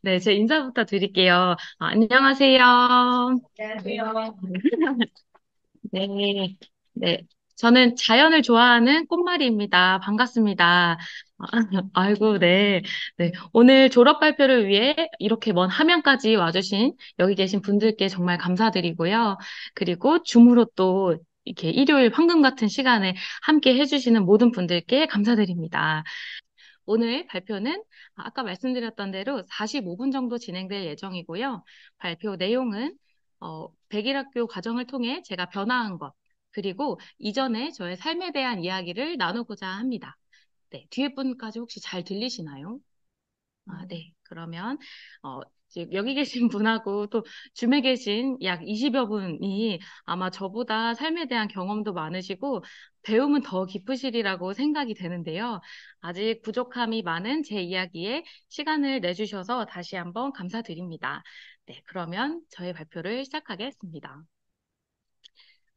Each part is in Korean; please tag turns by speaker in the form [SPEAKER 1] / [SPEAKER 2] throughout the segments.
[SPEAKER 1] 네, 제 인사부터 드릴게요. 안녕하세요.
[SPEAKER 2] 안녕하세요.
[SPEAKER 1] 네, 네. 저는 자연을 좋아하는 꽃말이입니다. 반갑습니다. 아, 아이고, 네. 네. 오늘 졸업 발표를 위해 이렇게 먼 함양까지 와주신 여기 계신 분들께 정말 감사드리고요. 그리고 줌으로 또 이렇게 일요일 황금 같은 시간에 함께 해주시는 모든 분들께 감사드립니다. 오늘 발표는 아까 말씀드렸던 대로 45분 정도 진행될 예정이고요. 발표 내용은 100일 학교 과정을 통해 제가 변화한 것, 그리고 이전에 저의 삶에 대한 이야기를 나누고자 합니다. 네, 뒤에 분까지 혹시 잘 들리시나요? 네. 그러면, 지금 여기 계신 분하고 또 줌에 계신 약 20여 분이 아마 저보다 삶에 대한 경험도 많으시고 배움은 더 깊으시리라고 생각이 되는데요. 아직 부족함이 많은 제 이야기에 시간을 내주셔서 다시 한번 감사드립니다. 네. 그러면 저의 발표를 시작하겠습니다.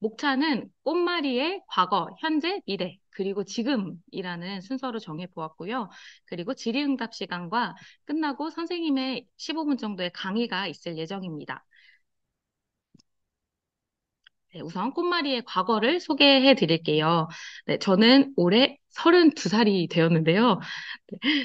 [SPEAKER 1] 목차는 꽃말이의 과거, 현재, 미래, 그리고 지금이라는 순서로 정해보았고요. 그리고 질의응답 시간과 끝나고 선생님의 15분 정도의 강의가 있을 예정입니다. 네, 우선 꽃말이의 과거를 소개해 드릴게요. 네, 저는 올해 32살이 되었는데요.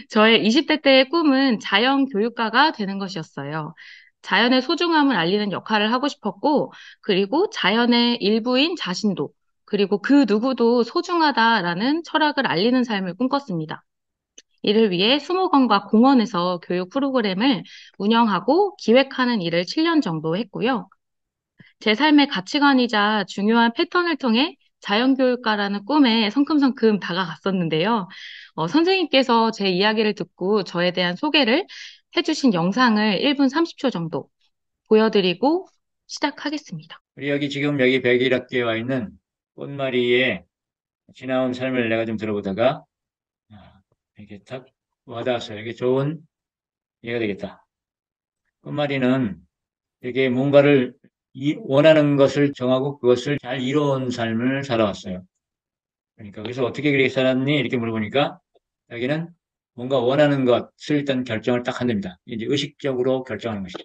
[SPEAKER 1] 저의 20대 때의 꿈은 자연 교육가가 되는 것이었어요. 자연의 소중함을 알리는 역할을 하고 싶었고, 그리고 자연의 일부인 자신도, 그리고 그 누구도 소중하다라는 철학을 알리는 삶을 꿈꿨습니다. 이를 위해 수목원과 공원에서 교육 프로그램을 운영하고 기획하는 일을 7년 정도 했고요. 제 삶의 가치관이자 중요한 패턴을 통해 자연교육가라는 꿈에 성큼성큼 다가갔었는데요. 선생님께서 제 이야기를 듣고 저에 대한 소개를 해주신 영상을 1분 30초 정도 보여드리고 시작하겠습니다.
[SPEAKER 2] 우리 여기 백일학교에 와 있는 꽃마리의 지나온 삶을 내가 좀 들어보다가 이렇게 딱 와닿았어요. 이게 좋은 예가 되겠다. 꽃마리는 이렇게 뭔가를 원하는 것을 정하고 그것을 잘 이뤄온 삶을 살아왔어요. 그러니까 그래서 어떻게 그렇게 살았니? 이렇게 물어보니까 자기는 뭔가 원하는 것을 일단 결정을 딱 한답니다. 이제 의식적으로 결정하는 것이죠.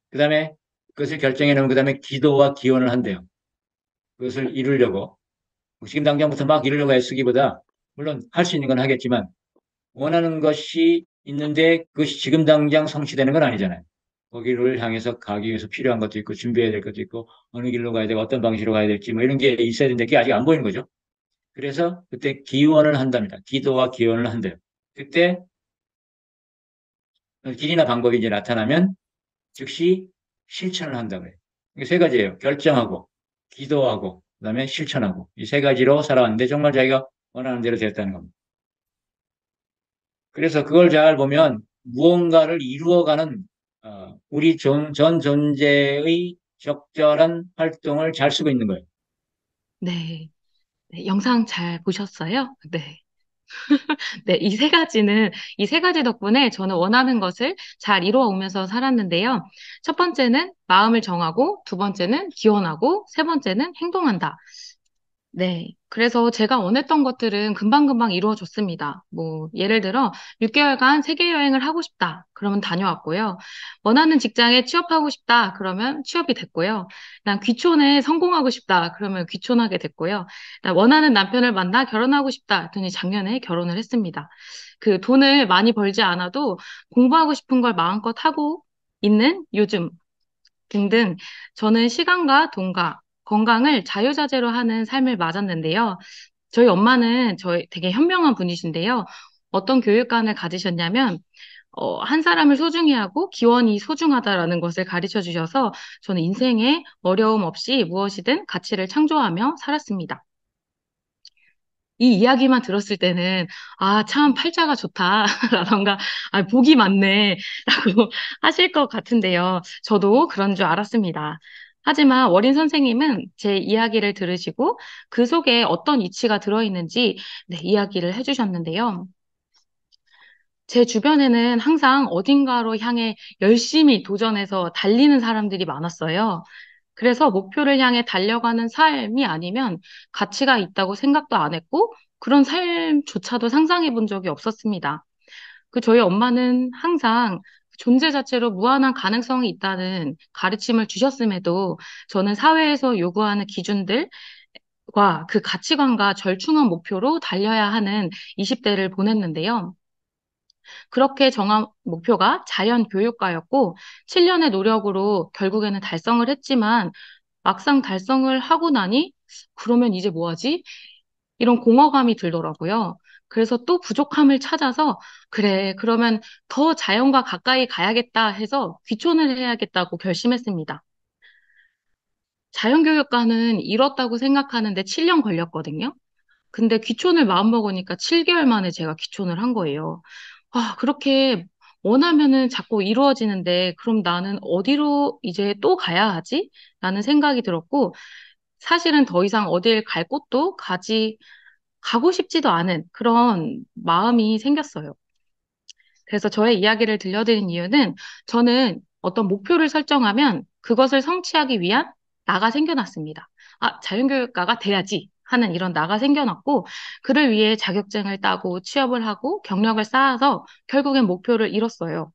[SPEAKER 2] 그 다음에 그것을 결정해 놓은 그 다음에 기도와 기원을 한대요. 그것을 이루려고. 지금 당장부터 막 이루려고 애쓰기보다, 물론 할 수 있는 건 하겠지만, 원하는 것이 있는데 그것이 지금 당장 성취되는 건 아니잖아요. 거기를 향해서 가기 위해서 필요한 것도 있고, 준비해야 될 것도 있고, 어느 길로 가야 되고, 어떤 방식으로 가야 될지, 뭐 이런 게 있어야 되는데, 그게 아직 안 보이는 거죠. 그래서 그때 기원을 한답니다. 기도와 기원을 한대요. 그때 길이나 방법이 이제 나타나면 즉시 실천을 한다고 해요. 이게 세 가지예요. 결정하고, 기도하고, 그다음에 실천하고. 이 세 가지로 살아왔는데 정말 자기가 원하는 대로 됐다는 겁니다. 그래서 그걸 잘 보면 무언가를 이루어가는 우리 전 존재의 적절한 활동을 잘 쓰고 있는 거예요.
[SPEAKER 1] 네, 네, 영상 잘 보셨어요? 네. 네, 이 세 가지 덕분에 저는 원하는 것을 잘 이루어 오면서 살았는데요. 첫 번째는 마음을 정하고, 두 번째는 기원하고, 세 번째는 행동한다. 네. 그래서 제가 원했던 것들은 금방금방 이루어졌습니다. 뭐, 예를 들어, 6개월간 세계 여행을 하고 싶다. 그러면 다녀왔고요. 원하는 직장에 취업하고 싶다. 그러면 취업이 됐고요. 난 귀촌에 성공하고 싶다. 그러면 귀촌하게 됐고요. 난 원하는 남편을 만나 결혼하고 싶다. 했더니 작년에 결혼을 했습니다. 그 돈을 많이 벌지 않아도 공부하고 싶은 걸 마음껏 하고 있는 요즘 등등 저는 시간과 돈과 건강을 자유자재로 하는 삶을 맞았는데요. 저희 엄마는 저희 되게 현명한 분이신데요. 어떤 교육관을 가지셨냐면 한 사람을 소중히 하고 기원이 소중하다라는 것을 가르쳐 주셔서 저는 인생에 어려움 없이 무엇이든 가치를 창조하며 살았습니다. 이 이야기만 들었을 때는, 아, 참, 팔자가 좋다. 라던가, 아, 복이 많네. 라고 하실 것 같은데요. 저도 그런 줄 알았습니다. 하지만 어린 선생님은 제 이야기를 들으시고 그 속에 어떤 이치가 들어있는지 네, 이야기를 해주셨는데요. 제 주변에는 항상 어딘가로 향해 열심히 도전해서 달리는 사람들이 많았어요. 그래서 목표를 향해 달려가는 삶이 아니면 가치가 있다고 생각도 안 했고, 그런 삶조차도 상상해 본 적이 없었습니다. 저희 엄마는 항상 존재 자체로 무한한 가능성이 있다는 가르침을 주셨음에도 저는 사회에서 요구하는 기준들과 그 가치관과 절충한 목표로 달려야 하는 20대를 보냈는데요. 그렇게 정한 목표가 자연교육과였고 7년의 노력으로 결국에는 달성을 했지만 막상 달성을 하고 나니 그러면 이제 뭐 하지? 이런 공허감이 들더라고요. 그래서 또 부족함을 찾아서 그래, 그러면 더 자연과 가까이 가야겠다 해서 귀촌을 해야겠다고 결심했습니다. 자연교육과는 이뤘다고 생각하는데 7년 걸렸거든요. 근데 귀촌을 마음먹으니까 7개월 만에 제가 귀촌을 한 거예요. 아, 그렇게 원하면은 자꾸 이루어지는데 그럼 나는 어디로 이제 또 가야 하지? 라는 생각이 들었고 사실은 더 이상 어딜 갈 곳도 가고 싶지도 않은 그런 마음이 생겼어요. 그래서 저의 이야기를 들려드린 이유는 저는 어떤 목표를 설정하면 그것을 성취하기 위한 나가 생겨났습니다. 아, 자연교육가가 돼야지 하는 이런 나가 생겨났고, 그를 위해 자격증을 따고 취업을 하고 경력을 쌓아서 결국엔 목표를 이뤘어요.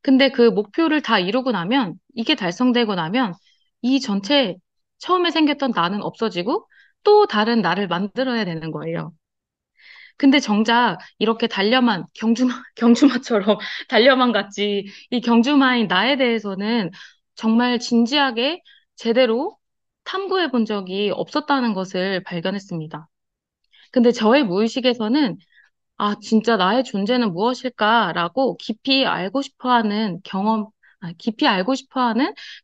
[SPEAKER 1] 근데 그 목표를 다 이루고 나면, 이게 달성되고 나면, 이 전체 처음에 생겼던 나는 없어지고 또 다른 나를 만들어야 되는 거예요. 근데 정작 이렇게 경주마처럼 달려만 갔지, 이 경주마인 나에 대해서는 정말 진지하게 제대로 탐구해 본 적이 없었다는 것을 발견했습니다. 근데 저의 무의식에서는, 아, 진짜 나의 존재는 무엇일까라고 깊이 알고 싶어 하는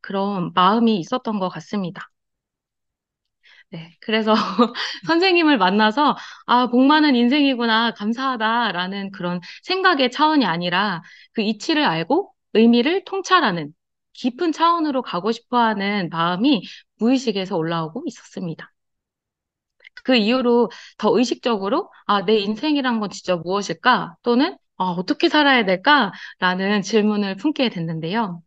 [SPEAKER 1] 그런 마음이 있었던 것 같습니다. 네, 그래서 선생님을 만나서 아, 복 많은 인생이구나, 감사하다라는 그런 생각의 차원이 아니라 그 이치를 알고 의미를 통찰하는 깊은 차원으로 가고 싶어 하는 마음이 무의식에서 올라오고 있었습니다. 그 이후로 더 의식적으로 아, 내 인생이란 건 진짜 무엇일까? 또는 아, 어떻게 살아야 될까? 라는 질문을 품게 됐는데요.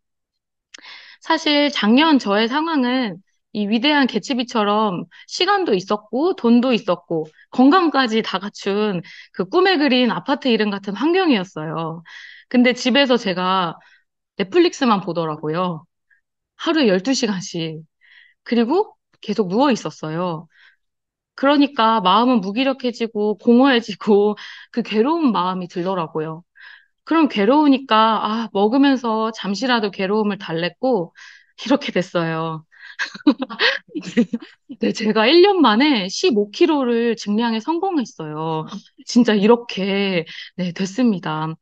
[SPEAKER 1] 사실 작년 저의 상황은 이 위대한 개츠비처럼 시간도 있었고 돈도 있었고 건강까지 다 갖춘 그 꿈에 그린 아파트 이름 같은 환경이었어요. 근데 집에서 제가 넷플릭스만 보더라고요. 하루에 12시간씩. 그리고 계속 누워 있었어요. 그러니까 마음은 무기력해지고 공허해지고 그 괴로운 마음이 들더라고요. 그럼 괴로우니까 아, 먹으면서 잠시라도 괴로움을 달랬고 이렇게 됐어요. 네, 제가 1년 만에 15kg를 증량에 성공했어요. 진짜 이렇게, 네, 됐습니다.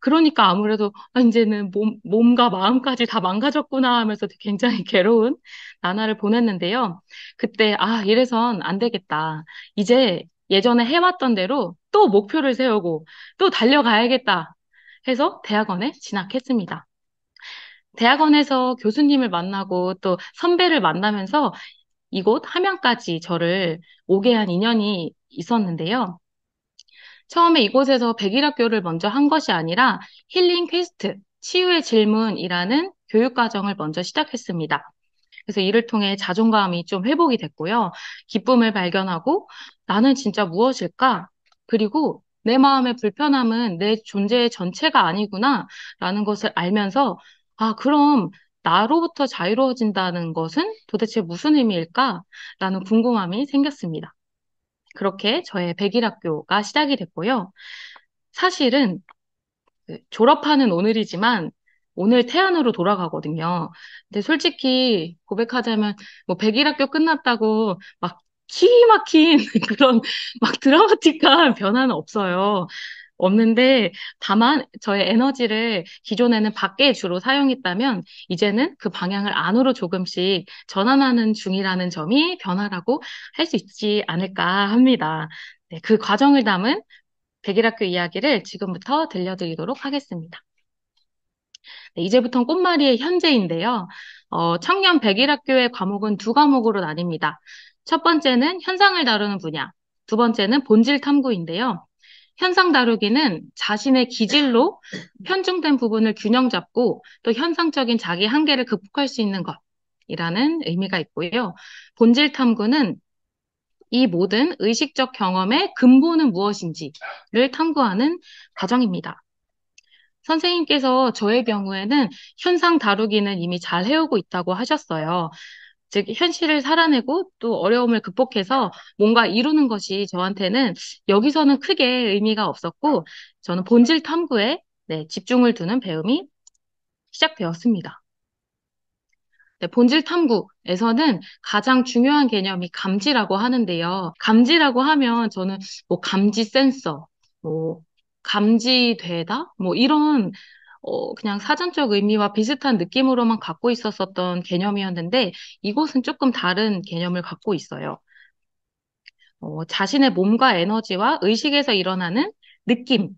[SPEAKER 1] 그러니까 아무래도, 아, 이제는 몸과 마음까지 다 망가졌구나 하면서 굉장히 괴로운 나날을 보냈는데요. 그때, 아, 이래선 안 되겠다. 이제 예전에 해왔던 대로 또 목표를 세우고 또 달려가야겠다 해서 대학원에 진학했습니다. 대학원에서 교수님을 만나고 또 선배를 만나면서 이곳 함양까지 저를 오게 한 인연이 있었는데요. 처음에 이곳에서 백일학교를 먼저 한 것이 아니라 힐링 퀘스트, 치유의 질문이라는 교육과정을 먼저 시작했습니다. 그래서 이를 통해 자존감이 좀 회복이 됐고요. 기쁨을 발견하고 나는 진짜 무엇일까? 그리고 내 마음의 불편함은 내 존재의 전체가 아니구나 라는 것을 알면서 아, 그럼 나로부터 자유로워진다는 것은 도대체 무슨 의미일까? 라는 궁금함이 생겼습니다. 그렇게 저의 백일학교가 시작이 됐고요. 사실은 그 졸업하는 오늘이지만 오늘 태안으로 돌아가거든요. 근데 솔직히 고백하자면 뭐 백일학교 끝났다고 막 막힌 그런 막 드라마틱한 변화는 없어요. 없는데 다만 저의 에너지를 기존에는 밖에 주로 사용했다면 이제는 그 방향을 안으로 조금씩 전환하는 중이라는 점이 변화라고 할 수 있지 않을까 합니다. 네, 그 과정을 담은 백일학교 이야기를 지금부터 들려드리도록 하겠습니다. 네, 이제부터는 꽃말이의 현재인데요. 청년 백일학교의 과목은 두 과목으로 나뉩니다. 첫 번째는 현상을 다루는 분야, 두 번째는 본질 탐구인데요. 현상 다루기는 자신의 기질로 편중된 부분을 균형 잡고 또 현상적인 자기 한계를 극복할 수 있는 것이라는 의미가 있고요. 본질 탐구는 이 모든 의식적 경험의 근본은 무엇인지를 탐구하는 과정입니다. 선생님께서 저의 경우에는 현상 다루기는 이미 잘 해오고 있다고 하셨어요. 즉, 현실을 살아내고 또 어려움을 극복해서 뭔가 이루는 것이 저한테는 여기서는 크게 의미가 없었고, 저는 본질 탐구에 네, 집중을 두는 배움이 시작되었습니다. 네, 본질 탐구에서는 가장 중요한 개념이 감지라고 하는데요. 감지라고 하면 저는 뭐 감지 센서, 뭐 감지되다, 뭐 이런 그냥 사전적 의미와 비슷한 느낌으로만 갖고 있었었던 개념이었는데 이곳은 조금 다른 개념을 갖고 있어요. 자신의 몸과 에너지와 의식에서 일어나는 느낌을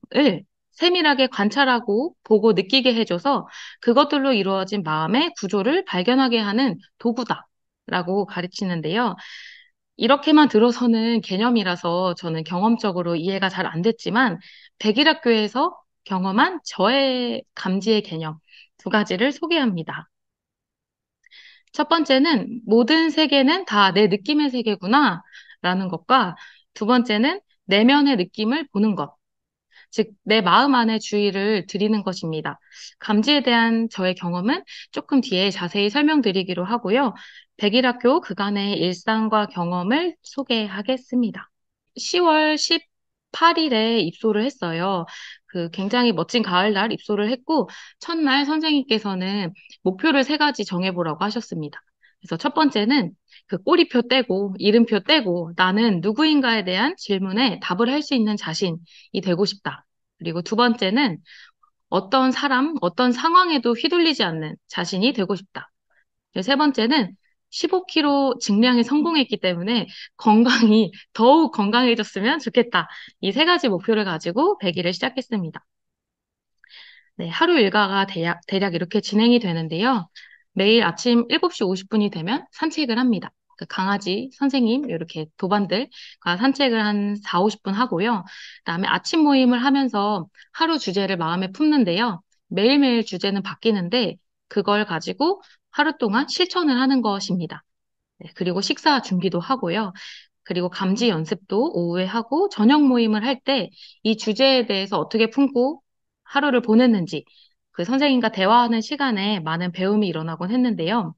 [SPEAKER 1] 세밀하게 관찰하고 보고 느끼게 해줘서 그것들로 이루어진 마음의 구조를 발견하게 하는 도구다라고 가르치는데요. 이렇게만 들어서는 개념이라서 저는 경험적으로 이해가 잘 안 됐지만 백일학교에서 경험한 저의 감지의 개념 두 가지를 소개합니다. 첫 번째는 모든 세계는 다 내 느낌의 세계구나 라는 것과 두 번째는 내면의 느낌을 보는 것, 즉, 내 마음 안에 주의를 드리는 것입니다. 감지에 대한 저의 경험은 조금 뒤에 자세히 설명드리기로 하고요. 백일학교 그간의 일상과 경험을 소개하겠습니다. 10월 18일에 입소를 했어요. 그 굉장히 멋진 가을날 입소를 했고, 첫날 선생님께서는 목표를 세 가지 정해보라고 하셨습니다. 그래서 첫 번째는 그 꼬리표 떼고, 이름표 떼고, 나는 누구인가에 대한 질문에 답을 할 수 있는 자신이 되고 싶다. 그리고 두 번째는 어떤 사람, 어떤 상황에도 휘둘리지 않는 자신이 되고 싶다. 세 번째는 15kg 증량에 성공했기 때문에 건강이 더욱 건강해졌으면 좋겠다. 이 세 가지 목표를 가지고 100일을 시작했습니다. 네, 하루 일과가 대략 이렇게 진행이 되는데요. 매일 아침 7시 50분이 되면 산책을 합니다. 그 강아지, 선생님, 이렇게 도반들과 산책을 한 4, 50분 하고요. 그다음에 아침 모임을 하면서 하루 주제를 마음에 품는데요. 매일매일 주제는 바뀌는데 그걸 가지고 하루 동안 실천을 하는 것입니다. 네, 그리고 식사 준비도 하고요. 그리고 감지 연습도 오후에 하고 저녁 모임을 할 때 이 주제에 대해서 어떻게 품고 하루를 보냈는지 그 선생님과 대화하는 시간에 많은 배움이 일어나곤 했는데요.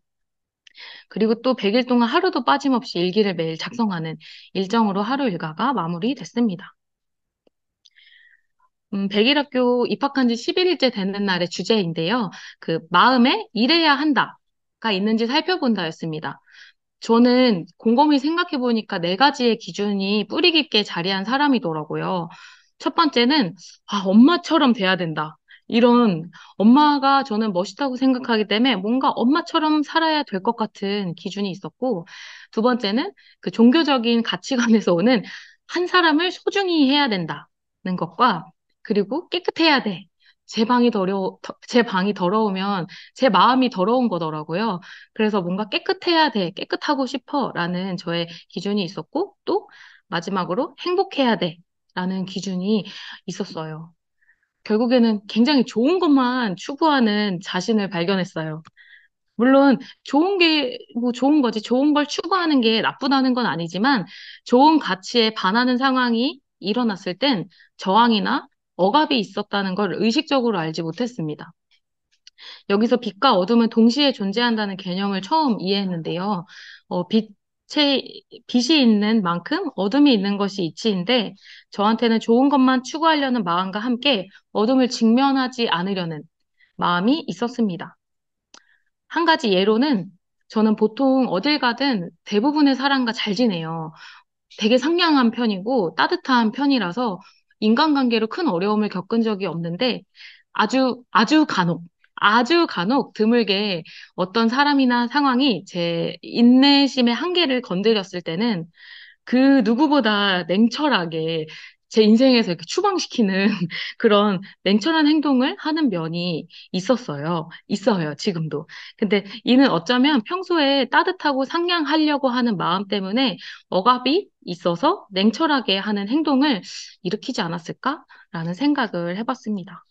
[SPEAKER 1] 그리고 또 100일 동안 하루도 빠짐없이 일기를 매일 작성하는 일정으로 하루 일과가 마무리됐습니다. 100일학교 입학한 지 11일째 되는 날의 주제인데요. 그 마음에 이래야 한다가 있는지 살펴본다였습니다. 저는 곰곰이 생각해 보니까 네 가지의 기준이 뿌리 깊게 자리한 사람이더라고요. 첫 번째는, 엄마처럼 돼야 된다. 이런 엄마가 저는 멋있다고 생각하기 때문에 뭔가 엄마처럼 살아야 될 것 같은 기준이 있었고, 두 번째는 그 종교적인 가치관에서 오는 한 사람을 소중히 해야 된다는 것과, 그리고 깨끗해야 돼. 제 방이 더러우면 제 마음이 더러운 거더라고요. 그래서 뭔가 깨끗해야 돼, 깨끗하고 싶어 라는 저의 기준이 있었고, 또 마지막으로 행복해야 돼 라는 기준이 있었어요. 결국에는 굉장히 좋은 것만 추구하는 자신을 발견했어요. 물론 좋은 게 뭐 좋은 거지, 좋은 걸 추구하는 게 나쁘다는 건 아니지만 좋은 가치에 반하는 상황이 일어났을 땐 저항이나 억압이 있었다는 걸 의식적으로 알지 못했습니다. 여기서 빛과 어둠은 동시에 존재한다는 개념을 처음 이해했는데요. 빛이 있는 만큼 어둠이 있는 것이 이치인데, 저한테는 좋은 것만 추구하려는 마음과 함께 어둠을 직면하지 않으려는 마음이 있었습니다. 한 가지 예로는 저는 보통 어딜 가든 대부분의 사람과 잘 지내요. 되게 상냥한 편이고 따뜻한 편이라서 인간관계로 큰 어려움을 겪은 적이 없는데 아주 간혹 드물게 어떤 사람이나 상황이 제 인내심의 한계를 건드렸을 때는 그 누구보다 냉철하게 제 인생에서 이렇게 추방시키는 그런 냉철한 행동을 하는 면이 있어요, 지금도. 근데 이는 어쩌면 평소에 따뜻하고 상냥하려고 하는 마음 때문에 억압이 있어서 냉철하게 하는 행동을 일으키지 않았을까라는 생각을 해봤습니다.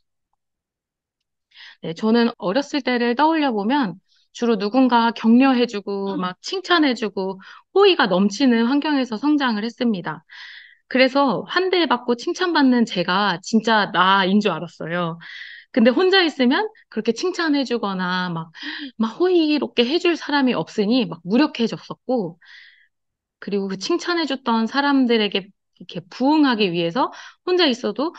[SPEAKER 1] 네, 저는 어렸을 때를 떠올려 보면 주로 누군가 격려해주고 막 칭찬해주고 호의가 넘치는 환경에서 성장을 했습니다. 그래서 환대받고 칭찬받는 제가 진짜 나인 줄 알았어요. 근데 혼자 있으면 그렇게 칭찬해주거나 막 호의롭게 해줄 사람이 없으니 막 무력해졌었고, 그리고 그 칭찬해줬던 사람들에게 이렇게 부응하기 위해서 혼자 있어도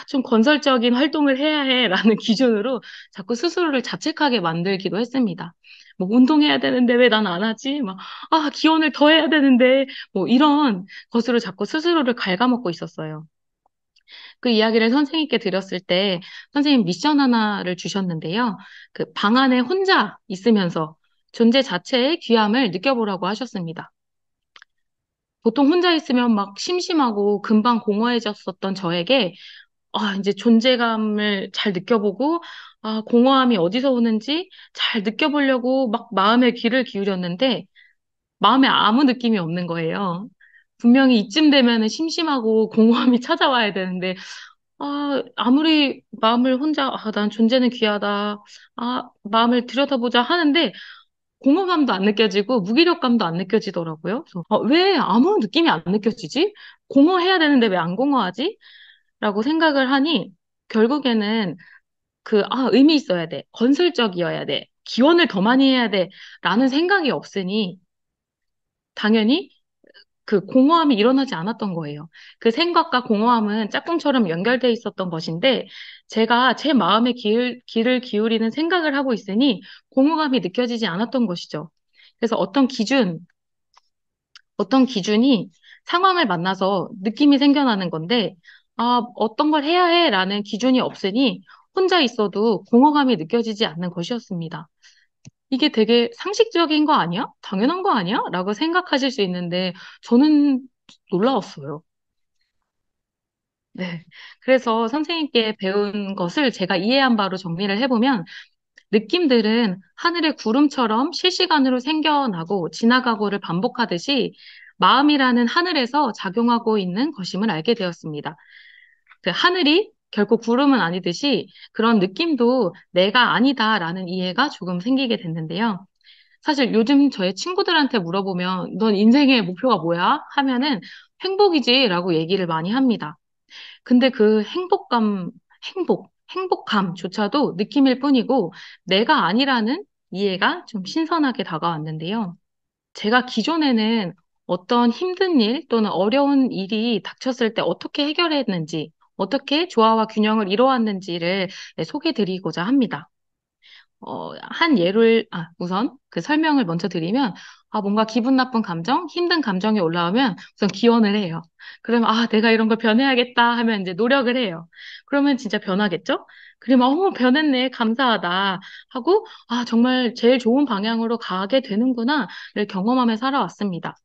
[SPEAKER 1] 좀 건설적인 활동을 해야 해라는 기준으로 자꾸 스스로를 자책하게 만들기도 했습니다. 뭐 운동해야 되는데 왜 난 안 하지? 기원을 더 해야 되는데 뭐 이런 것으로 자꾸 스스로를 갉아먹고 있었어요. 그 이야기를 선생님께 드렸을 때 선생님 미션 하나를 주셨는데요. 그 방 안에 혼자 있으면서 존재 자체의 귀함을 느껴보라고 하셨습니다. 보통 혼자 있으면 막 심심하고 금방 공허해졌었던 저에게 이제 존재감을 잘 느껴보고 공허함이 어디서 오는지 잘 느껴보려고 막 마음의 귀를 기울였는데 마음에 아무 느낌이 없는 거예요. 분명히 이쯤 되면은 심심하고 공허함이 찾아와야 되는데 아무리 마음을 혼자 난 존재는 귀하다. 마음을 들여다보자 하는데 공허감도 안 느껴지고 무기력감도 안 느껴지더라고요. 그래서 왜 아무 느낌이 안 느껴지지? 공허해야 되는데 왜 안 공허하지? 라고 생각을 하니 결국에는 의미 있어야 돼. 건설적이어야 돼. 기원을 더 많이 해야 돼. 라는 생각이 없으니 당연히 그 공허함이 일어나지 않았던 거예요. 그 생각과 공허함은 짝꿍처럼 연결돼 있었던 것인데 제가 제 마음의 귀를 기울이는 생각을 하고 있으니 공허감이 느껴지지 않았던 것이죠. 그래서 어떤 기준이 상황을 만나서 느낌이 생겨나는 건데, 어떤 걸 해야 해 라는 기준이 없으니 혼자 있어도 공허감이 느껴지지 않는 것이었습니다. 이게 되게 상식적인 거 아니야? 당연한 거 아니야? 라고 생각하실 수 있는데, 저는 놀라웠어요. 네. 그래서 선생님께 배운 것을 제가 이해한 바로 정리를 해보면, 느낌들은 하늘의 구름처럼 실시간으로 생겨나고 지나가고를 반복하듯이 마음이라는 하늘에서 작용하고 있는 것임을 알게 되었습니다. 그 하늘이 결코 구름은 아니듯이 그런 느낌도 내가 아니다라는 이해가 조금 생기게 됐는데요. 사실 요즘 저의 친구들한테 물어보면 넌 인생의 목표가 뭐야? 하면은 행복이지라고 얘기를 많이 합니다. 근데 그 행복감조차도 느낌일 뿐이고 내가 아니라는 이해가 좀 신선하게 다가왔는데요. 제가 기존에는 어떤 힘든 일 또는 어려운 일이 닥쳤을 때 어떻게 해결했는지, 어떻게 조화와 균형을 이루었는지를 소개드리고자 합니다. 우선 그 설명을 먼저 드리면, 뭔가 기분 나쁜 감정, 힘든 감정이 올라오면 우선 기원을 해요. 그러면, 내가 이런 걸 변해야겠다 하면 이제 노력을 해요. 그러면 진짜 변하겠죠? 그러면, 변했네, 감사하다 하고, 정말 제일 좋은 방향으로 가게 되는구나를 경험하며 살아왔습니다.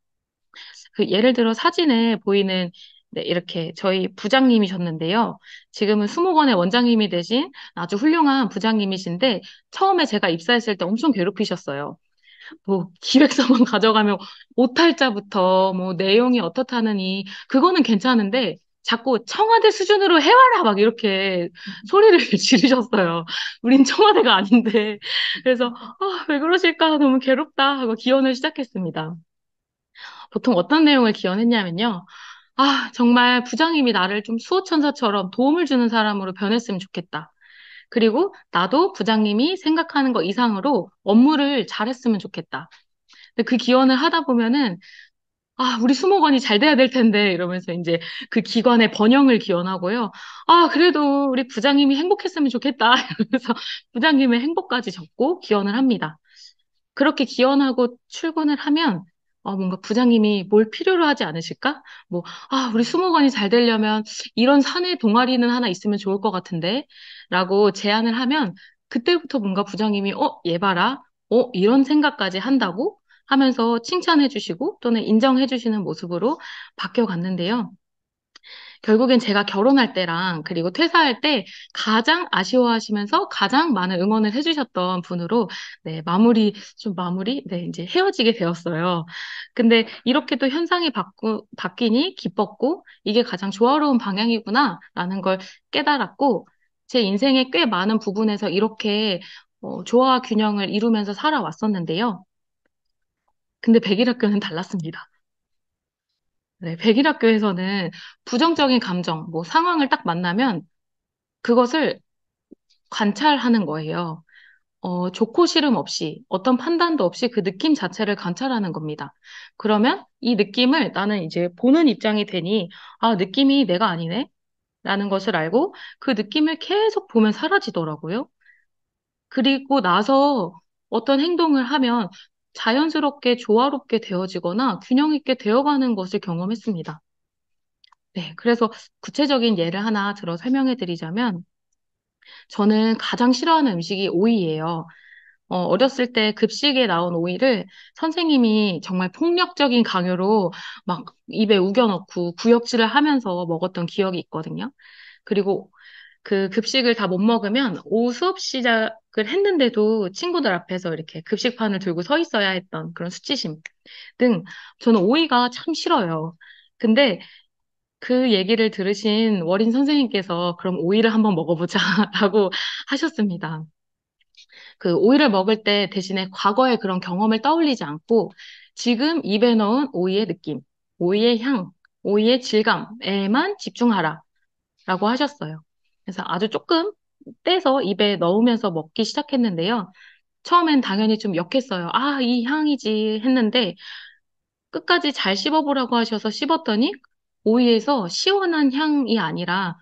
[SPEAKER 1] 그 예를 들어 사진에 보이는 네, 이렇게 저희 부장님이셨는데요. 지금은 수목원의 원장님이 되신 아주 훌륭한 부장님이신데 처음에 제가 입사했을 때 엄청 괴롭히셨어요. 뭐 기획서만 가져가면 오탈자부터 뭐 내용이 어떻다느니 그거는 괜찮은데 자꾸 청와대 수준으로 해와라 막 이렇게 소리를 지르셨어요. 우린 청와대가 아닌데. 그래서 왜 그러실까 너무 괴롭다 하고 기원을 시작했습니다. 보통 어떤 내용을 기원했냐면요. 정말 부장님이 나를 좀 수호천사처럼 도움을 주는 사람으로 변했으면 좋겠다. 그리고 나도 부장님이 생각하는 것 이상으로 업무를 잘했으면 좋겠다. 근데 그 기원을 하다 보면은, 우리 수목원이 잘 돼야 될 텐데, 이러면서 이제 그 기관의 번영을 기원하고요. 그래도 우리 부장님이 행복했으면 좋겠다. 이러면서 부장님의 행복까지 적고 기원을 합니다. 그렇게 기원하고 출근을 하면 뭔가 부장님이 뭘 필요로 하지 않으실까? 뭐, 우리 수목원이 잘 되려면 이런 사내 동아리는 하나 있으면 좋을 것 같은데? 라고 제안을 하면 그때부터 뭔가 부장님이 얘 봐라. 이런 생각까지 한다고 하면서 칭찬해 주시고 또는 인정해 주시는 모습으로 바뀌어 갔는데요. 결국엔 제가 결혼할 때랑 그리고 퇴사할 때 가장 아쉬워하시면서 가장 많은 응원을 해주셨던 분으로 네, 네, 이제 헤어지게 되었어요. 근데 이렇게 또 현상이 바뀌니 기뻤고 이게 가장 조화로운 방향이구나라는 걸 깨달았고 제 인생의 꽤 많은 부분에서 이렇게 조화와 균형을 이루면서 살아왔었는데요. 근데 백일학교는 달랐습니다. 네, 백일학교에서는 부정적인 감정, 뭐 상황을 딱 만나면 그것을 관찰하는 거예요. 좋고 싫음 없이, 어떤 판단도 없이 그 느낌 자체를 관찰하는 겁니다. 그러면 이 느낌을 나는 이제 보는 입장이 되니, 아, 느낌이 내가 아니네? 라는 것을 알고 그 느낌을 계속 보면 사라지더라고요. 그리고 나서 어떤 행동을 하면 자연스럽게 조화롭게 되어지거나 균형 있게 되어가는 것을 경험했습니다. 네, 그래서 구체적인 예를 하나 들어 설명해 드리자면, 저는 가장 싫어하는 음식이 오이예요. 어렸을 때 급식에 나온 오이를 선생님이 정말 폭력적인 강요로 막 입에 우겨넣고 구역질을 하면서 먹었던 기억이 있거든요. 그리고 그 급식을 다 못 먹으면 오후 수업 시작을 했는데도 친구들 앞에서 이렇게 급식판을 들고 서 있어야 했던 그런 수치심 등 저는 오이가 참 싫어요. 근데 그 얘기를 들으신 월인 선생님께서 그럼 오이를 한번 먹어보자라고 하셨습니다. 그 오이를 먹을 때 대신에 과거의 그런 경험을 떠올리지 않고 지금 입에 넣은 오이의 느낌, 오이의 향, 오이의 질감에만 집중하라 라고 하셨어요. 그래서 아주 조금 떼서 입에 넣으면서 먹기 시작했는데요. 처음엔 당연히 좀 역했어요. 아, 이 향이지 했는데 끝까지 잘 씹어보라고 하셔서 씹었더니 오이에서 시원한 향이 아니라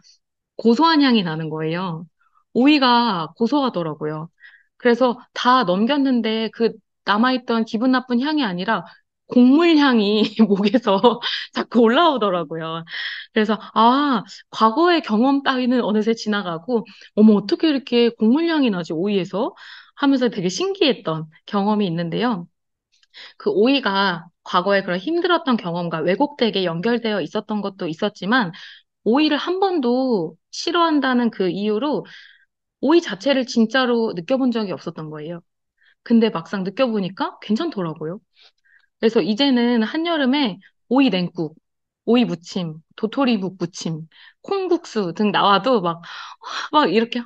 [SPEAKER 1] 고소한 향이 나는 거예요. 오이가 고소하더라고요. 그래서 다 넘겼는데 그 남아있던 기분 나쁜 향이 아니라 곡물 향이 목에서 자꾸 올라오더라고요. 그래서 아, 과거의 경험 따위는 어느새 지나가고 어머, 어떻게 이렇게 곡물 향이 나지 오이에서 하면서 되게 신기했던 경험이 있는데요. 그 오이가 과거에 그런 힘들었던 경험과 왜곡되게 연결되어 있었던 것도 있었지만 오이를 한 번도 싫어한다는 그 이유로 오이 자체를 진짜로 느껴본 적이 없었던 거예요. 근데 막상 느껴보니까 괜찮더라고요. 그래서 이제는 한여름에 오이 냉국, 오이 무침, 도토리묵 무침, 콩국수 등 나와도 막 이렇게,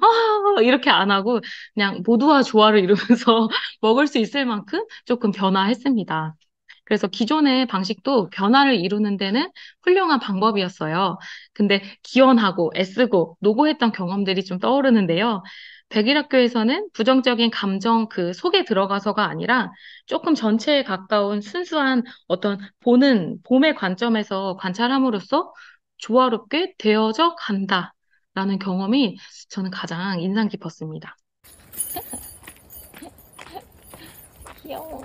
[SPEAKER 1] 이렇게 안 하고 그냥 모두와 조화를 이루면서 먹을 수 있을 만큼 조금 변화했습니다. 그래서 기존의 방식도 변화를 이루는 데는 훌륭한 방법이었어요. 근데 기원하고 애쓰고 노고했던 경험들이 좀 떠오르는데요. 백일학교에서는 부정적인 감정 그 속에 들어가서가 아니라 조금 전체에 가까운 순수한 어떤 보는 봄의 관점에서 관찰함으로써 조화롭게 되어져 간다라는 경험이 저는 가장 인상 깊었습니다. 귀여워.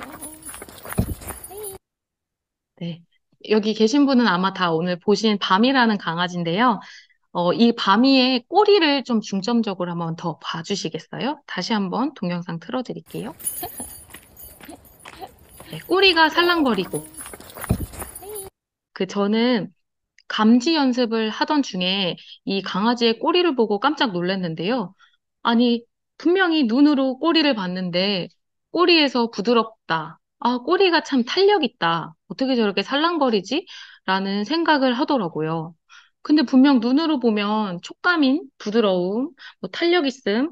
[SPEAKER 1] 네. 여기 계신 분은 아마 다 오늘 보신 밤이라는 강아지인데요. 이 밤이의 꼬리를 좀 중점적으로 한번 더 봐주시겠어요? 다시 한번 동영상 틀어드릴게요. 네, 꼬리가 살랑거리고. 저는 감지 연습을 하던 중에 이 강아지의 꼬리를 보고 깜짝 놀랐는데요. 아니, 분명히 눈으로 꼬리를 봤는데 꼬리에서 부드럽다. 아, 꼬리가 참 탄력 있다. 어떻게 저렇게 살랑거리지? 라는 생각을 하더라고요. 근데 분명 눈으로 보면 촉감인 부드러움, 뭐 탄력 있음,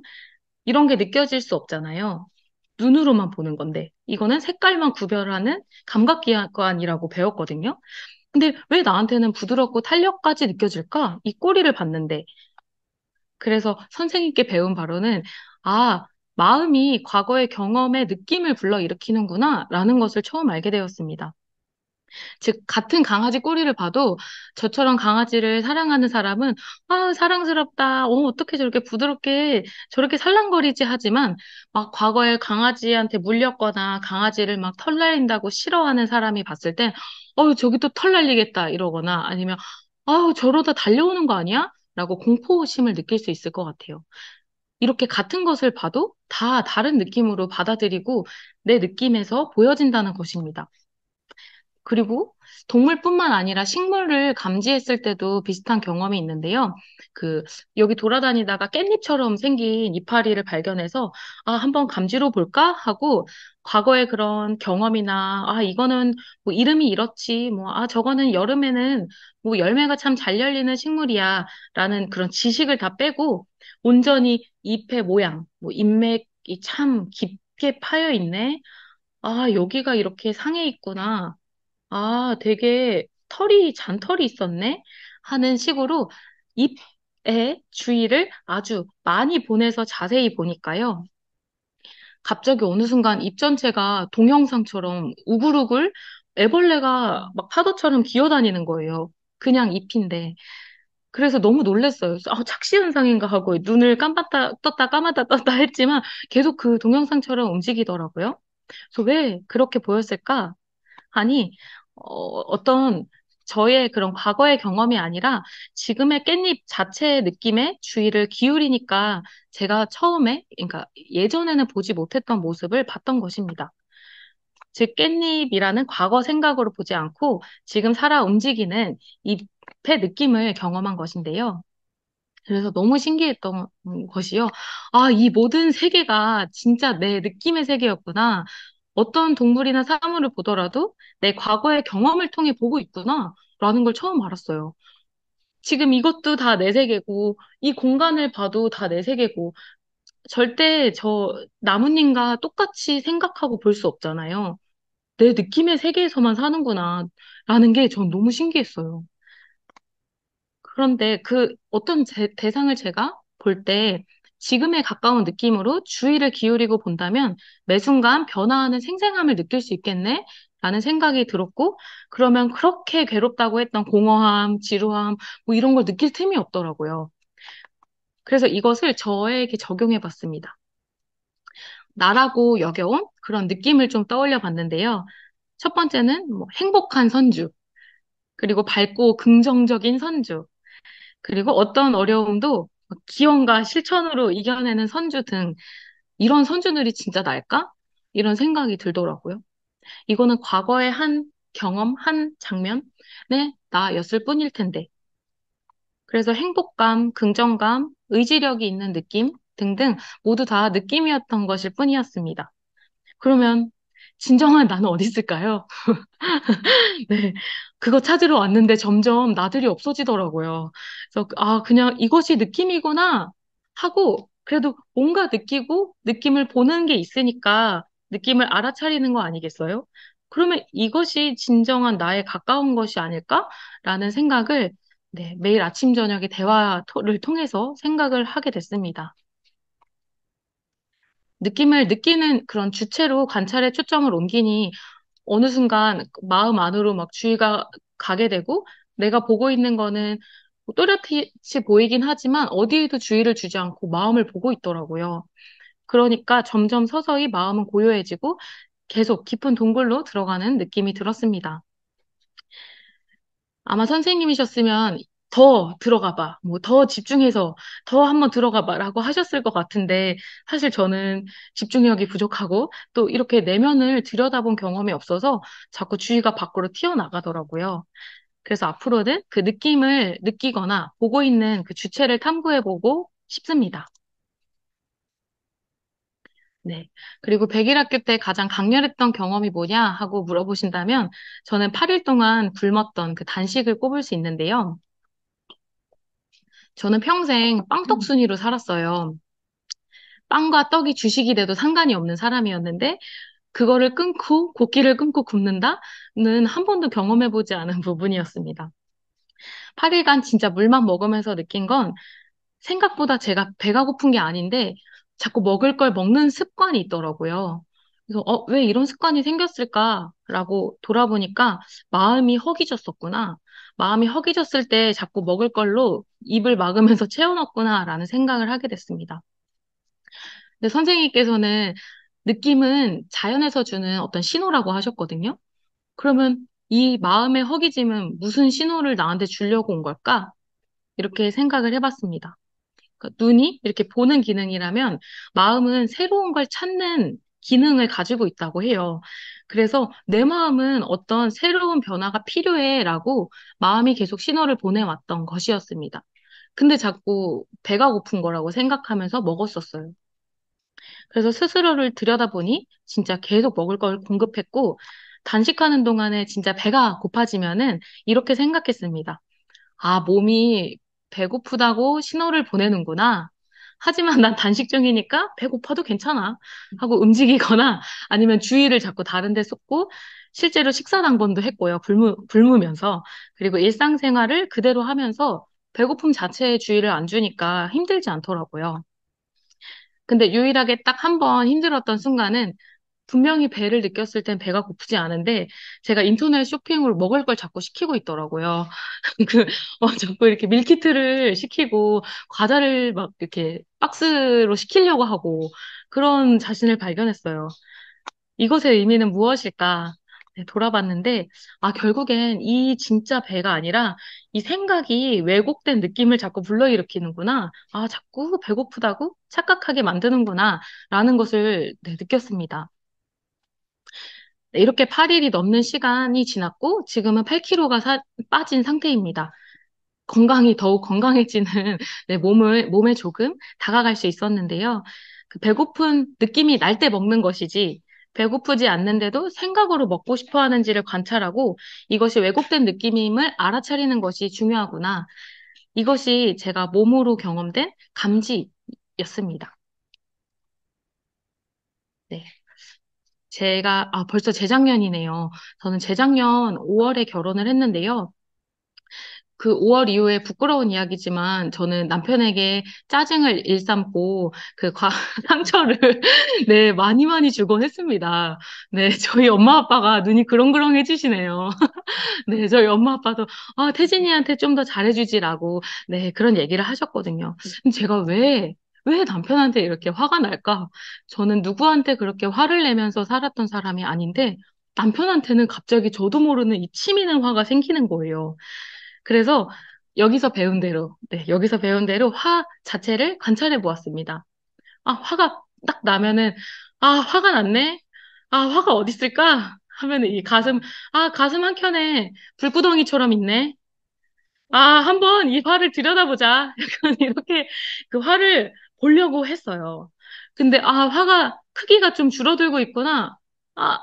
[SPEAKER 1] 이런 게 느껴질 수 없잖아요. 눈으로만 보는 건데. 이거는 색깔만 구별하는 감각기관이라고 배웠거든요. 근데 왜 나한테는 부드럽고 탄력까지 느껴질까? 이 꼬리를 봤는데. 그래서 선생님께 배운 바로는, 아, 마음이 과거의 경험의 느낌을 불러일으키는구나, 라는 것을 처음 알게 되었습니다. 즉, 같은 강아지 꼬리를 봐도 저처럼 강아지를 사랑하는 사람은, 아, 사랑스럽다. 어떻게 저렇게 부드럽게 저렇게 살랑거리지 하지만, 막 과거에 강아지한테 물렸거나 강아지를 막 털 날린다고 싫어하는 사람이 봤을 땐, 저기 또 털 날리겠다. 이러거나 아니면, 저러다 달려오는 거 아니야? 라고 공포심을 느낄 수 있을 것 같아요. 이렇게 같은 것을 봐도 다 다른 느낌으로 받아들이고 내 느낌에서 보여진다는 것입니다. 그리고 동물뿐만 아니라 식물을 감지했을 때도 비슷한 경험이 있는데요. 그, 여기 돌아다니다가 깻잎처럼 생긴 이파리를 발견해서, 아, 한번 감지로 볼까? 하고, 과거의 그런 경험이나, 아, 이거는 뭐 이름이 이렇지, 뭐, 아, 저거는 여름에는 뭐 열매가 참 잘 열리는 식물이야. 라는 그런 지식을 다 빼고, 온전히 잎의 모양, 뭐, 잎맥이 참 깊게 파여 있네. 아, 여기가 이렇게 상해 있구나. 아, 되게 잔털이 있었네? 하는 식으로 주의를 아주 많이 보내서 자세히 보니까요. 갑자기 어느 순간 입 전체가 동영상처럼 우글우글 애벌레가 막 파도처럼 기어다니는 거예요. 그냥 잎인데. 그래서 너무 놀랐어요. 그래서 착시 현상인가 하고 눈을 깜빡다 떴다 감았다 떴다 했지만 계속 그 동영상처럼 움직이더라고요. 그래서 왜 그렇게 보였을까? 아니, 어떤 저의 그런 과거의 경험이 아니라 지금의 깻잎 자체의 느낌에 주의를 기울이니까 제가 처음에, 그러니까 예전에는 보지 못했던 모습을 봤던 것입니다. 즉, 깻잎이라는 과거 생각으로 보지 않고 지금 살아 움직이는 잎의 느낌을 경험한 것인데요. 그래서 너무 신기했던 것이요. 아, 이 모든 세계가 진짜 내 느낌의 세계였구나. 어떤 동물이나 사물을 보더라도 내 과거의 경험을 통해 보고 있구나. 라는 걸 처음 알았어요. 지금 이것도 다 내 세계고, 이 공간을 봐도 다 내 세계고, 절대 저 나뭇잎과 똑같이 생각하고 볼 수 없잖아요. 내 느낌의 세계에서만 사는구나. 라는 게 전 너무 신기했어요. 그런데 그 어떤 대상을 제가 볼 때 지금에 가까운 느낌으로 주의를 기울이고 본다면 매 순간 변화하는 생생함을 느낄 수 있겠네? 라는 생각이 들었고, 그러면 그렇게 괴롭다고 했던 공허함, 지루함, 뭐 이런 걸 느낄 틈이 없더라고요. 그래서 이것을 저에게 적용해 봤습니다. 나라고 여겨온 그런 느낌을 좀 떠올려 봤는데요. 첫 번째는 뭐 행복한 선주, 그리고 밝고 긍정적인 선주, 그리고 어떤 어려움도 기원과 실천으로 이겨내는 선주 등 이런 선주들이 진짜 날까? 이런 생각이 들더라고요. 이거는 과거의 한 경험, 한 장면의 나였을 뿐일 텐데. 그래서 행복감, 긍정감, 의지력이 있는 느낌 등등 모두 다 느낌이었던 것일 뿐이었습니다. 그러면 진정한 나는 어디 있을까요? 네. 그거 찾으러 왔는데 점점 나들이 없어지더라고요. 그래서, 그냥 이것이 느낌이구나 하고, 그래도 뭔가 느끼고, 느낌을 보는 게 있으니까 느낌을 알아차리는 거 아니겠어요? 그러면 이것이 진정한 나에 가까운 것이 아닐까라는 생각을 네, 매일 아침, 저녁에 대화를 통해서 생각을 하게 됐습니다. 느낌을 느끼는 그런 주체로 관찰의 초점을 옮기니 어느 순간 마음 안으로 막 주의가 가게 되고 내가 보고 있는 거는 뭐 또렷이 보이긴 하지만 어디에도 주의를 주지 않고 마음을 보고 있더라고요. 그러니까 점점 서서히 마음은 고요해지고 계속 깊은 동굴로 들어가는 느낌이 들었습니다. 아마 선생님이셨으면 더 들어가 봐, 뭐 더 집중해서 더 한번 들어가 봐라고 하셨을 것 같은데 사실 저는 집중력이 부족하고 또 이렇게 내면을 들여다본 경험이 없어서 자꾸 주의가 밖으로 튀어나가더라고요. 그래서 앞으로는 그 느낌을 느끼거나 보고 있는 그 주체를 탐구해보고 싶습니다. 네. 그리고 100일 학교 때 가장 강렬했던 경험이 뭐냐 하고 물어보신다면 저는 8일 동안 굶었던 그 단식을 꼽을 수 있는데요. 저는 평생 빵떡순이로 살았어요. 빵과 떡이 주식이 돼도 상관이 없는 사람이었는데, 그거를 끊고, 곡기를 끊고 굶는다는 한 번도 경험해보지 않은 부분이었습니다. 8일간 진짜 물만 먹으면서 느낀 건 생각보다 제가 배가 고픈 게 아닌데, 자꾸 먹을 걸 먹는 습관이 있더라고요. 그래서, 왜 이런 습관이 생겼을까라고 돌아보니까 마음이 허기졌었구나. 마음이 허기졌을 때 자꾸 먹을 걸로 입을 막으면서 채워넣구나라는 생각을 하게 됐습니다. 근데 선생님께서는 느낌은 자연에서 주는 어떤 신호라고 하셨거든요. 그러면 이 마음의 허기짐은 무슨 신호를 나한테 주려고 온 걸까? 이렇게 생각을 해봤습니다. 그러니까 눈이 이렇게 보는 기능이라면 마음은 새로운 걸 찾는 기능을 가지고 있다고 해요. 그래서 내 마음은 어떤 새로운 변화가 필요해라고 마음이 계속 신호를 보내왔던 것이었습니다. 근데 자꾸 배가 고픈 거라고 생각하면서 먹었었어요. 그래서 스스로를 들여다보니 진짜 계속 먹을 걸 공급했고, 단식하는 동안에 진짜 배가 고파지면은 이렇게 생각했습니다. 아, 몸이 배고프다고 신호를 보내는구나. 하지만 난 단식 중이니까 배고파도 괜찮아. 하고 움직이거나 아니면 주의를 자꾸 다른 데 쏟고 실제로 식사 당번도 했고요. 굶으면서. 그리고 일상생활을 그대로 하면서 배고픔 자체에 주의를 안 주니까 힘들지 않더라고요. 근데 유일하게 딱 한 번 힘들었던 순간은 분명히 배를 느꼈을 땐 배가 고프지 않은데 제가 인터넷 쇼핑으로 먹을 걸 자꾸 시키고 있더라고요. 그, 자꾸 이렇게 밀키트를 시키고 과자를 막 이렇게 박스로 시키려고 하고 그런 자신을 발견했어요. 이것의 의미는 무엇일까? 네, 돌아봤는데, 결국엔 이 진짜 배가 아니라 이 생각이 왜곡된 느낌을 자꾸 불러일으키는구나. 자꾸 배고프다고 착각하게 만드는구나. 라는 것을 네, 느꼈습니다. 네, 이렇게 8일이 넘는 시간이 지났고, 지금은 8kg가 빠진 상태입니다. 건강이 더욱 건강해지는 네, 몸에 조금 다가갈 수 있었는데요. 그 배고픈 느낌이 날 때 먹는 것이지, 배고프지 않는데도 생각으로 먹고 싶어 하는지를 관찰하고 이것이 왜곡된 느낌임을 알아차리는 것이 중요하구나. 이것이 제가 몸으로 경험된 감지였습니다. 네. 벌써 재작년이네요. 저는 재작년 5월에 결혼을 했는데요. 그 5월 이후에 부끄러운 이야기지만 저는 남편에게 짜증을 일삼고 상처를 네, 많이 많이 주곤 했습니다. 네, 저희 엄마 아빠가 눈이 그렁그렁해지시네요. 네, 저희 엄마 아빠도 태진이한테 좀 더 잘해주지라고 네, 그런 얘기를 하셨거든요. 근데 제가 왜 남편한테 이렇게 화가 날까? 저는 누구한테 그렇게 화를 내면서 살았던 사람이 아닌데 남편한테는 갑자기 저도 모르는 이 치미는 화가 생기는 거예요. 그래서 여기서 배운 대로 화 자체를 관찰해 보았습니다. 화가 딱 나면은, 화가 났네? 화가 어디 있을까? 하면은 가슴 한켠에 불구덩이처럼 있네. 한번 이 화를 들여다보자. 약간 이렇게 그 화를 보려고 했어요. 근데, 화가 크기가 좀 줄어들고 있구나. 아,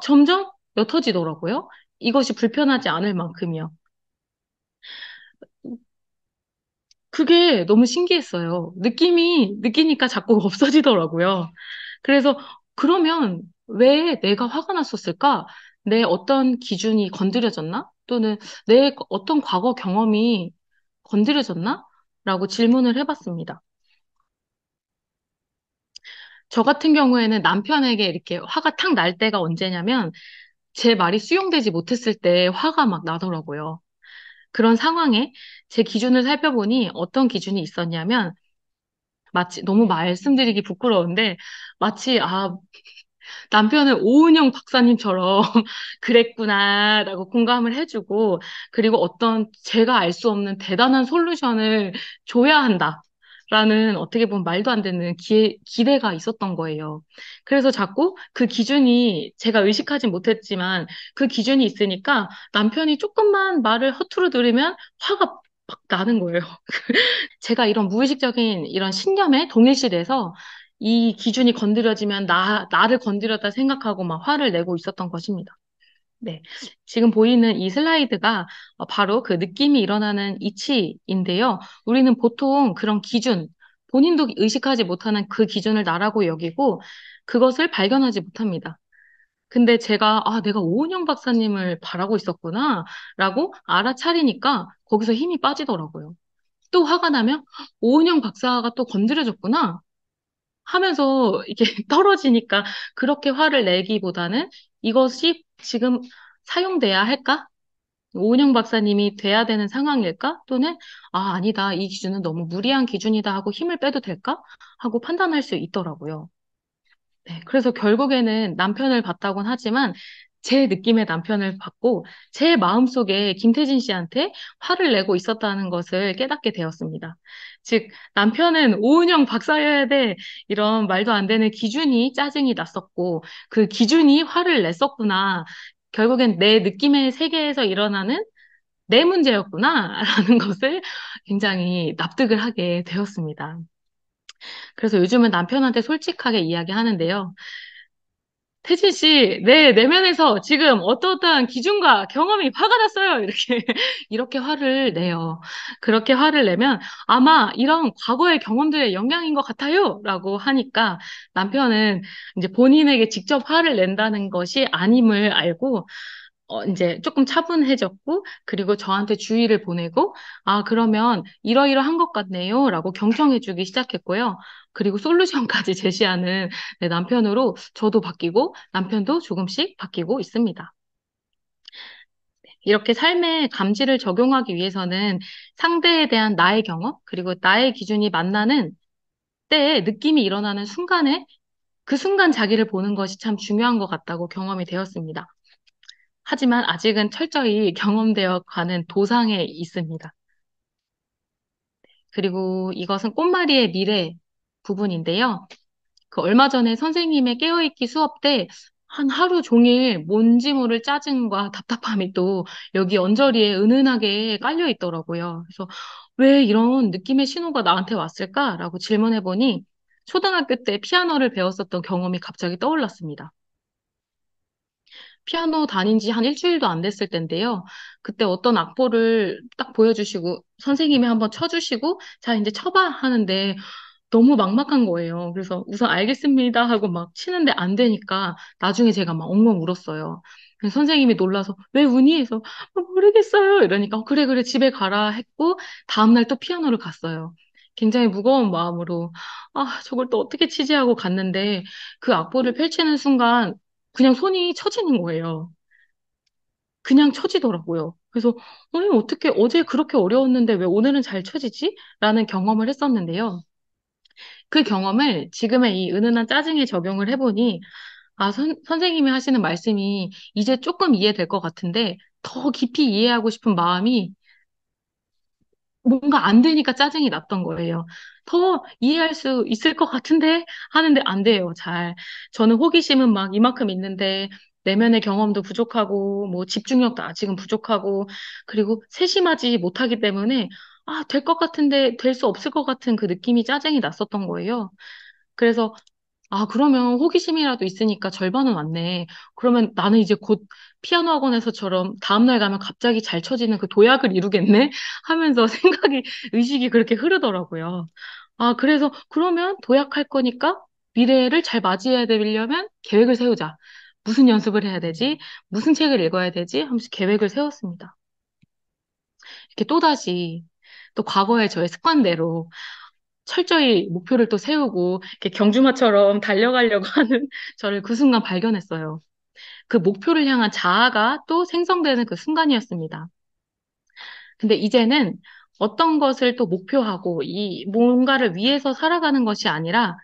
[SPEAKER 1] 점점 옅어지더라고요. 이것이 불편하지 않을 만큼이요. 그게 너무 신기했어요. 느끼니까 자꾸 없어지더라고요. 그래서 그러면 왜 내가 화가 났었을까? 내 어떤 기준이 건드려졌나? 또는 내 어떤 과거 경험이 건드려졌나? 라고 질문을 해봤습니다. 저 같은 경우에는 남편에게 이렇게 화가 탁 날 때가 언제냐면 제 말이 수용되지 못했을 때 화가 막 나더라고요. 그런 상황에 제 기준을 살펴보니 어떤 기준이 있었냐면 마치 너무 말씀드리기 부끄러운데 마치 남편은 오은영 박사님처럼 그랬구나라고 공감을 해주고 그리고 어떤 제가 알 수 없는 대단한 솔루션을 줘야 한다라는 어떻게 보면 말도 안 되는 기대가 있었던 거예요. 그래서 자꾸 그 기준이 제가 의식하지 못했지만 그 기준이 있으니까 남편이 조금만 말을 허투루 들으면 화가 막 나는 거예요. 제가 이런 무의식적인 이런 신념에 동일시돼서 이 기준이 건드려지면 나를 건드렸다 생각하고 막 화를 내고 있었던 것입니다. 네. 지금 보이는 이 슬라이드가 바로 그 느낌이 일어나는 이치인데요. 우리는 보통 그런 기준, 본인도 의식하지 못하는 그 기준을 나라고 여기고 그것을 발견하지 못합니다. 근데 제가, 내가 오은영 박사님을 바라고 있었구나, 라고 알아차리니까 거기서 힘이 빠지더라고요. 또 화가 나면 오은영 박사가 또 건드려줬구나 하면서 이게 떨어지니까 그렇게 화를 내기보다는 이것이 지금 사용돼야 할까? 오은영 박사님이 돼야 되는 상황일까? 또는 아니다. 이 기준은 너무 무리한 기준이다 하고 힘을 빼도 될까? 하고 판단할 수 있더라고요. 네, 그래서 결국에는 남편을 봤다곤 하지만 제 느낌의 남편을 봤고 제 마음속에 김태진 씨한테 화를 내고 있었다는 것을 깨닫게 되었습니다. 즉, 남편은 오은영 박사여야 돼. 이런 말도 안 되는 기준이 짜증이 났었고 그 기준이 화를 냈었구나. 결국엔 내 느낌의 세계에서 일어나는 내 문제였구나. 라는 것을 굉장히 납득을 하게 되었습니다. 그래서 요즘은 남편한테 솔직하게 이야기하는데요. 태진 씨, 내 내면에서 지금 어떠한 기준과 경험이 화가 났어요. 이렇게, 이렇게 화를 내요. 그렇게 화를 내면 아마 이런 과거의 경험들의 영향인 것 같아요. 라고 하니까 남편은 이제 본인에게 직접 화를 낸다는 것이 아님을 알고, 이제 조금 차분해졌고, 그리고 저한테 주의를 보내고, 아, 그러면 이러이러한 것 같네요. 라고 경청해주기 시작했고요. 그리고 솔루션까지 제시하는 네, 남편으로 저도 바뀌고, 남편도 조금씩 바뀌고 있습니다. 이렇게 삶의 감지를 적용하기 위해서는 상대에 대한 나의 경험, 그리고 나의 기준이 만나는 때에 느낌이 일어나는 순간에 그 순간 자기를 보는 것이 참 중요한 것 같다고 경험이 되었습니다. 하지만 아직은 철저히 경험되어 가는 도상에 있습니다. 그리고 이것은 꽃말이의 미래 부분인데요. 그 얼마 전에 선생님의 깨어있기 수업 때 한 하루 종일 뭔지 모를 짜증과 답답함이 또 여기 언저리에 은은하게 깔려 있더라고요. 그래서 왜 이런 느낌의 신호가 나한테 왔을까라고 질문해 보니 초등학교 때 피아노를 배웠었던 경험이 갑자기 떠올랐습니다. 피아노 다닌 지 한 일주일도 안 됐을 때인데요. 그때 어떤 악보를 딱 보여주시고 선생님이 한번 쳐주시고 자, 이제 쳐봐 하는데 너무 막막한 거예요. 그래서 우선 알겠습니다 하고 막 치는데 안 되니까 나중에 제가 막 엉엉 울었어요. 그래서 선생님이 놀라서 왜 우니? 해서 모르겠어요. 이러니까 그래 그래 집에 가라 했고 다음날 또 피아노를 갔어요. 굉장히 무거운 마음으로 아 저걸 또 어떻게 치지 하고 갔는데 그 악보를 펼치는 순간 그냥 손이 처지는 거예요. 그냥 처지더라고요. 그래서 아니 어떻게 어제 그렇게 어려웠는데 왜 오늘은 잘 쳐지지? 라는 경험을 했었는데요. 그 경험을 지금의 이 은은한 짜증에 적용을 해보니, 아, 선생님이 하시는 말씀이 이제 조금 이해될 것 같은데, 더 깊이 이해하고 싶은 마음이 뭔가 안 되니까 짜증이 났던 거예요. 더 이해할 수 있을 것 같은데 하는데 안 돼요, 잘. 저는 호기심은 막 이만큼 있는데, 내면의 경험도 부족하고, 뭐 집중력도 아직은 부족하고, 그리고 세심하지 못하기 때문에, 아, 될 것 같은데 될 수 없을 것 같은 그 느낌이 짜증이 났었던 거예요. 그래서 아, 그러면 호기심이라도 있으니까 절반은 왔네. 그러면 나는 이제 곧 피아노 학원에서처럼 다음날 가면 갑자기 잘 쳐지는 그 도약을 이루겠네? 하면서 생각이, 의식이 그렇게 흐르더라고요. 아, 그래서 그러면 도약할 거니까 미래를 잘 맞이해야 되려면 계획을 세우자. 무슨 연습을 해야 되지? 무슨 책을 읽어야 되지? 하면서 계획을 세웠습니다. 이렇게 또다시 또 과거의 저의 습관대로 철저히 목표를 또 세우고 이렇게 경주마처럼 달려가려고 하는 저를 그 순간 발견했어요. 그 목표를 향한 자아가 또 생성되는 그 순간이었습니다. 근데 이제는 어떤 것을 또 목표하고 이 뭔가를 위해서 살아가는 것이 아니라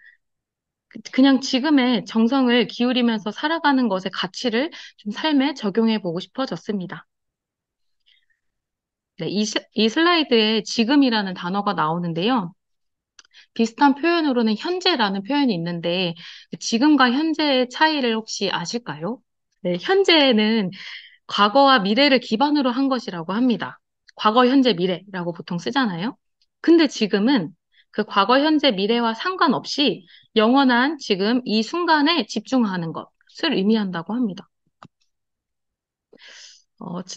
[SPEAKER 1] 그냥 지금의 정성을 기울이면서 살아가는 것의 가치를 좀 삶에 적용해 보고 싶어졌습니다. 네, 이 슬라이드에 지금이라는 단어가 나오는데요. 비슷한 표현으로는 현재라는 표현이 있는데 지금과 현재의 차이를 혹시 아실까요? 네, 현재는 과거와 미래를 기반으로 한 것이라고 합니다. 과거, 현재, 미래라고 보통 쓰잖아요. 근데 지금은 그 과거, 현재, 미래와 상관없이 영원한 지금 이 순간에 집중하는 것을 의미한다고 합니다.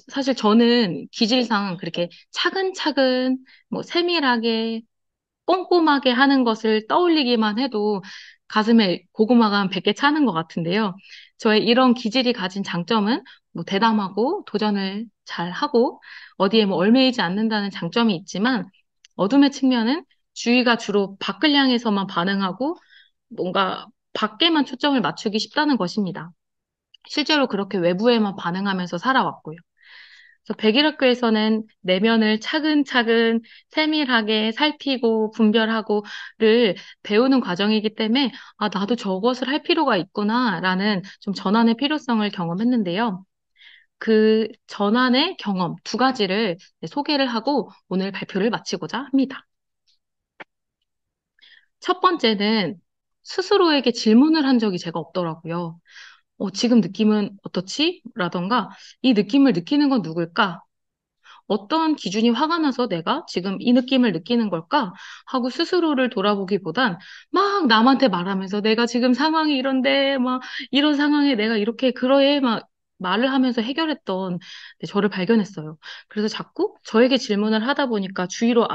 [SPEAKER 1] 사실 저는 기질상 그렇게 차근차근, 뭐 세밀하게 꼼꼼하게 하는 것을 떠올리기만 해도 가슴에 고구마가 한 100개 차는 것 같은데요. 저의 이런 기질이 가진 장점은 뭐 대담하고 도전을 잘 하고 어디에 뭐 얽매이지 않는다는 장점이 있지만 어둠의 측면은 주의가 주로 밖을 향해서만 반응하고 뭔가 밖에만 초점을 맞추기 쉽다는 것입니다. 실제로 그렇게 외부에만 반응하면서 살아왔고요. 그래서 백일학교에서는 내면을 차근차근 세밀하게 살피고 분별하고를 배우는 과정이기 때문에 아, 나도 저것을 할 필요가 있구나라는 좀 전환의 필요성을 경험했는데요. 그 전환의 경험 두 가지를 소개를 하고 오늘 발표를 마치고자 합니다. 첫 번째는 스스로에게 질문을 한 적이 제가 없더라고요. 지금 느낌은 어떻지? 라던가 이 느낌을 느끼는 건 누굴까? 어떤 기준이 화가 나서 내가 지금 이 느낌을 느끼는 걸까? 하고 스스로를 돌아보기보단 막 남한테 말하면서 내가 지금 상황이 이런데 막 이런 상황에 내가 이렇게 그러해 막 말을 하면서 해결했던 저를 발견했어요. 그래서 자꾸 저에게 질문을 하다 보니까 주의가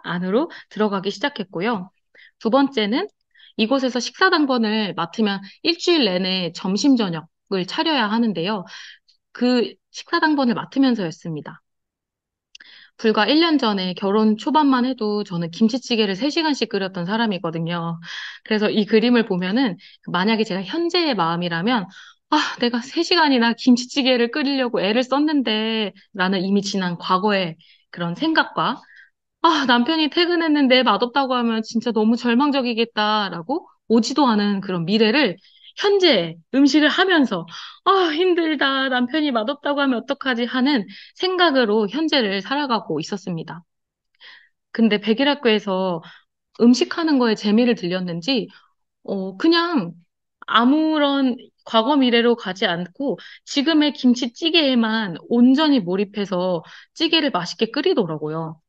[SPEAKER 1] 안으로 들어가기 시작했고요. 두 번째는 이곳에서 식사 당번을 맡으면 일주일 내내 점심 저녁을 차려야 하는데요. 그 식사당번을 맡으면서였습니다. 불과 1년 전에 결혼 초반만 해도 저는 김치찌개를 3시간씩 끓였던 사람이거든요. 그래서 이 그림을 보면은 만약에 제가 현재의 마음이라면 내가 3시간이나 김치찌개를 끓이려고 애를 썼는데 라는 이미 지난 과거의 그런 생각과 남편이 퇴근했는데 맛없다고 하면 진짜 너무 절망적이겠다라고 오지도 않은 그런 미래를 현재 음식을 하면서 힘들다. 남편이 맛없다고 하면 어떡하지 하는 생각으로 현재를 살아가고 있었습니다. 근데 백일학교에서 음식하는 거에 재미를 들렸는지 그냥 아무런 과거 미래로 가지 않고 지금의 김치찌개에만 온전히 몰입해서 찌개를 맛있게 끓이더라고요.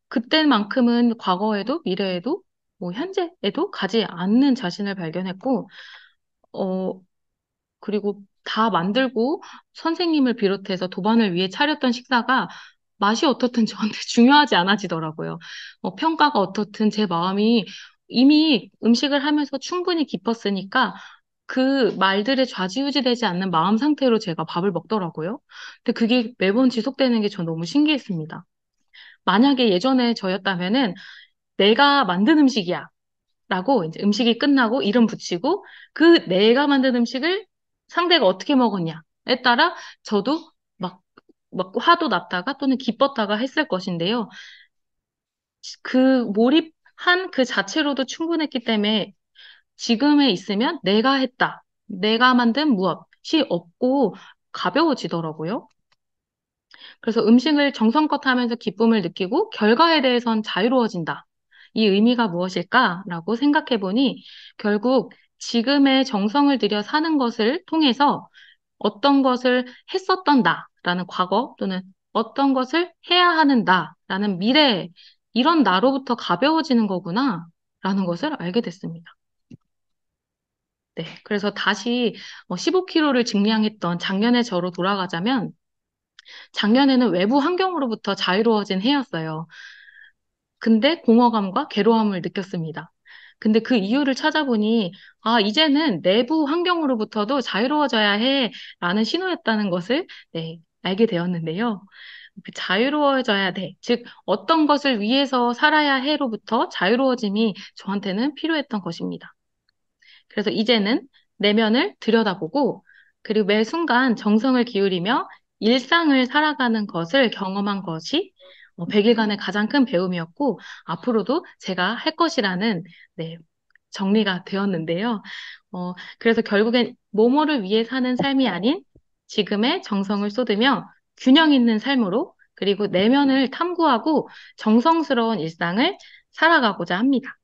[SPEAKER 1] 그때만큼은 과거에도 미래에도 뭐 현재에도 가지 않는 자신을 발견했고, 어, 그리고 다 만들고 선생님을 비롯해서 도반을 위해 차렸던 식사가 맛이 어떻든 저한테 중요하지 않아지더라고요. 평가가 어떻든 제 마음이 이미 음식을 하면서 충분히 깊었으니까 그 말들에 좌지우지 되지 않는 마음 상태로 제가 밥을 먹더라고요. 근데 그게 매번 지속되는 게 전 너무 신기했습니다. 만약에 예전에 저였다면은 내가 만든 음식이야. 라고 이제 음식이 끝나고 이름 붙이고 그 내가 만든 음식을 상대가 어떻게 먹었냐에 따라 저도 막, 막 화도 났다가 또는 기뻤다가 했을 것인데요. 그 몰입한 그 자체로도 충분했기 때문에 지금에 있으면 내가 했다. 내가 만든 무엇이 없고 가벼워지더라고요. 그래서 음식을 정성껏 하면서 기쁨을 느끼고 결과에 대해선 자유로워진다. 이 의미가 무엇일까라고 생각해 보니 결국 지금의 정성을 들여 사는 것을 통해서 어떤 것을 했었던 나라는 과거 또는 어떤 것을 해야 하는 나라는 미래 이런 나로부터 가벼워지는 거구나 라는 것을 알게 됐습니다. 네. 그래서 다시 15kg를 증량했던 작년의 저로 돌아가자면 작년에는 외부 환경으로부터 자유로워진 해였어요. 근데 공허감과 괴로움을 느꼈습니다. 근데 그 이유를 찾아보니, 이제는 내부 환경으로부터도 자유로워져야 해, 라는 신호였다는 것을, 네, 알게 되었는데요. 그 자유로워져야 돼. 즉, 어떤 것을 위해서 살아야 해로부터 자유로워짐이 저한테는 필요했던 것입니다. 그래서 이제는 내면을 들여다보고 그리고 매 순간 정성을 기울이며 일상을 살아가는 것을 경험한 것이 100일간의 가장 큰 배움이었고 앞으로도 제가 할 것이라는 네, 정리가 되었는데요. 그래서 결국엔 뭐뭐를 위해 사는 삶이 아닌 지금의 정성을 쏟으며 균형 있는 삶으로 그리고 내면을 탐구하고 정성스러운 일상을 살아가고자 합니다.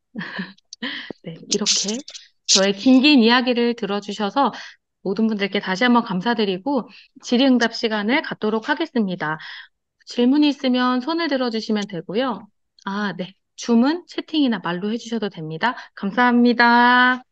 [SPEAKER 1] 네, 이렇게 저의 긴긴 이야기를 들어주셔서 모든 분들께 다시 한번 감사드리고 질의응답 시간을 갖도록 하겠습니다. 질문이 있으면 손을 들어주시면 되고요. 네. 주문, 채팅이나 말로 해주셔도 됩니다. 감사합니다.